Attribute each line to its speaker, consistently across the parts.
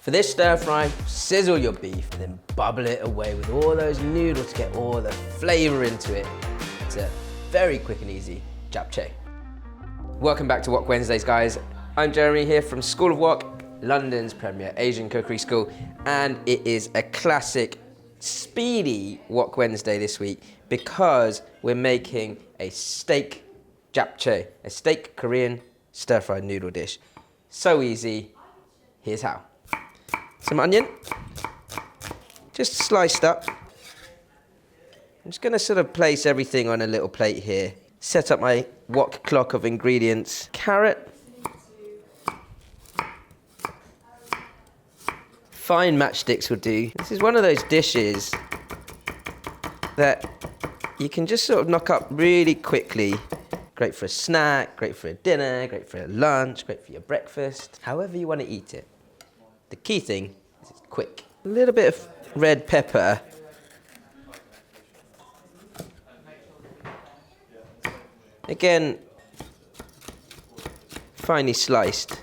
Speaker 1: For this stir fry, sizzle your beef and then bubble it away with all those noodles to get all the flavour into it. It's a very quick and easy Japchae. Welcome back to Wok Wednesdays, guys. I'm Jeremy here from School of Wok, London's premier Asian cookery school, and it is a classic, speedy Wok Wednesday this week because we're making a steak Japchae, a steak Korean stir-fried noodle dish. So easy, here's how. Some onion, just sliced up. I'm just gonna sort of place everything on a little plate here. Set up my wok clock of ingredients. Carrot. Fine matchsticks will do. This is one of those dishes that you can just sort of knock up really quickly. Great for a snack, great for a dinner, great for a lunch, great for your breakfast, however you want to eat it. The key thing is it's quick. A little bit of red pepper. Again, finely sliced.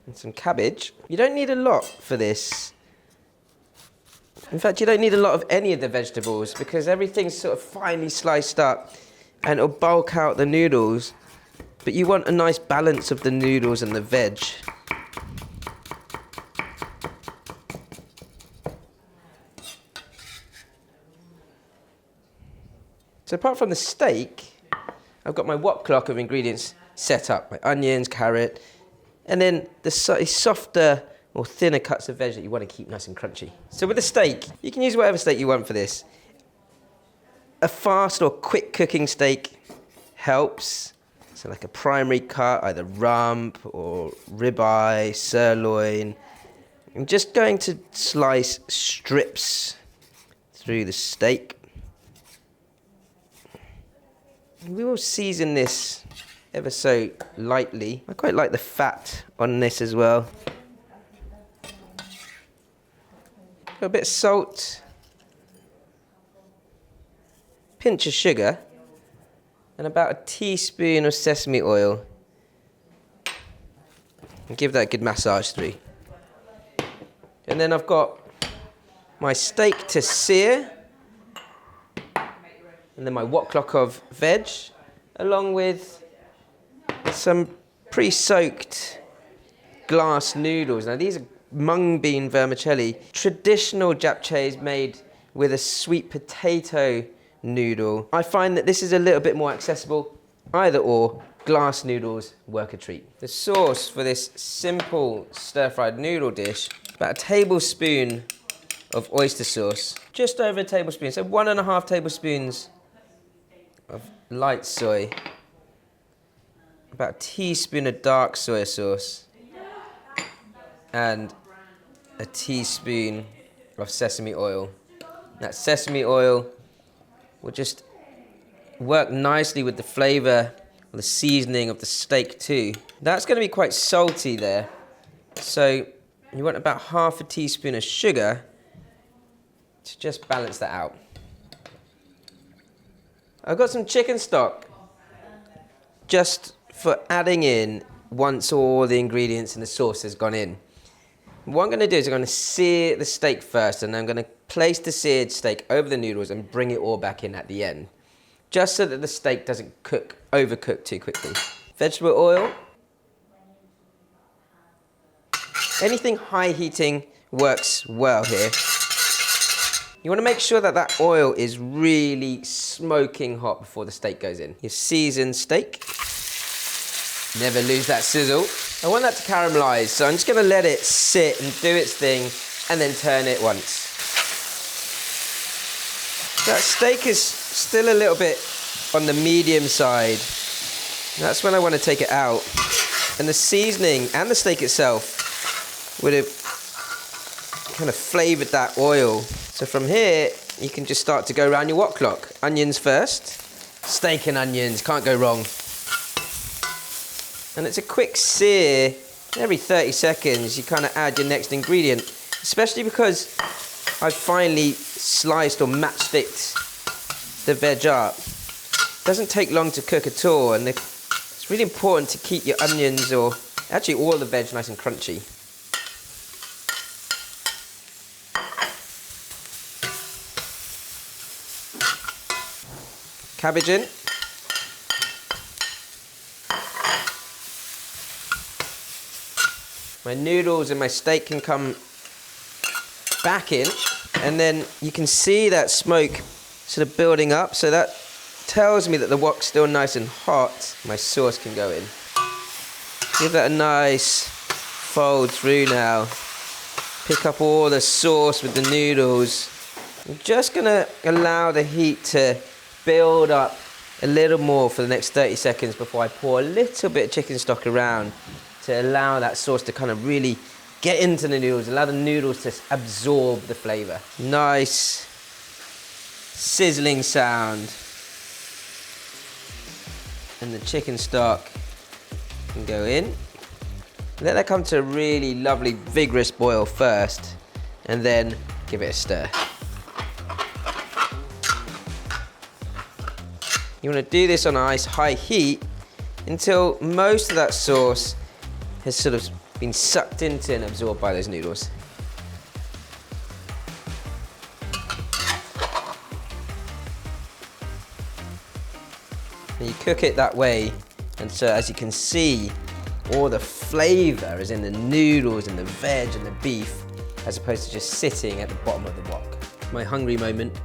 Speaker 1: And some cabbage. You don't need a lot for this. In fact, you don't need a lot of any of the vegetables because everything's sort of finely sliced up and it'll bulk out the noodles. But you want a nice balance of the noodles and the veg. So apart from the steak, I've got my wok clock of ingredients set up. My onions, carrot, and then the softer or thinner cuts of veg that you want to keep nice and crunchy. So with the steak, you can use whatever steak you want for this. A fast or quick cooking steak helps. So like a primary cut, either rump or ribeye, sirloin. I'm just going to slice strips through the steak. We will season this ever so lightly. I quite like the fat on this as well. Got a bit of salt, pinch of sugar, and about a teaspoon of sesame oil. And give that a good massage through. And then I've got my steak to sear. And then my wok clock of veg, along with some pre-soaked glass noodles. Now these are mung bean vermicelli. Traditional japchae made with a sweet potato noodle. I find that this is a little bit more accessible. Either or, glass noodles work a treat. The sauce for this simple stir-fried noodle dish, about a tablespoon of oyster sauce. Just over a tablespoon, so 1.5 tablespoons of light soy, about a teaspoon of dark soy sauce, and a teaspoon of sesame oil. That sesame oil will just work nicely with the flavour or the seasoning of the steak too. That's going to be quite salty there, so you want about half a teaspoon of sugar to just balance that out. I've got some chicken stock just for adding in once all the ingredients and the sauce has gone in. What I'm going to do is I'm going to sear the steak first, and I'm going to place the seared steak over the noodles and bring it all back in at the end, just so that the steak doesn't overcook too quickly. Vegetable oil. Anything high heating works well here. You want to make sure that that oil is really smoking hot before the steak goes in. Your seasoned steak. Never lose that sizzle. I want that to caramelize, so I'm just going to let it sit and do its thing and then turn it once. That steak is still a little bit on the medium side. That's when I want to take it out. And the seasoning and the steak itself would have kind of flavored that oil. So from here, you can just start to go around your wok clock. Onions first. Steak and onions, can't go wrong. And it's a quick sear. Every 30 seconds, you kind of add your next ingredient, especially because I've finely sliced or matchsticked the veg up. doesn't take long to cook at all, and it's really important to keep your onions, or actually all the veg, nice and crunchy. Cabbage in. My noodles and my steak can come back in, and then you can see that smoke sort of building up, so that tells me that the wok's still nice and hot. My sauce can go in. Give that a nice fold through now. Pick up all the sauce with the noodles. I'm just gonna allow the heat to build up a little more for the next 30 seconds before I pour a little bit of chicken stock around to allow that sauce to kind of really get into the noodles, allow the noodles to absorb the flavour. Nice sizzling sound. And the chicken stock can go in. Let that come to a really lovely, vigorous boil first, and then give it a stir. You want to do this on a nice high heat until most of that sauce has sort of been sucked into and absorbed by those noodles. And you cook it that way, and so as you can see, all the flavour is in the noodles and the veg and the beef, as opposed to just sitting at the bottom of the wok. My hungry moment.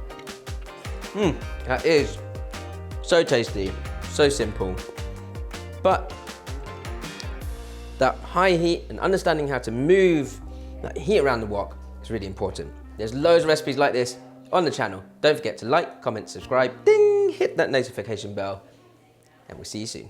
Speaker 1: That is so tasty, so simple. But that high heat and understanding how to move that heat around the wok is really important. There's loads of recipes like this on the channel. Don't forget to like, comment, subscribe, ding, hit that notification bell, and we'll see you soon.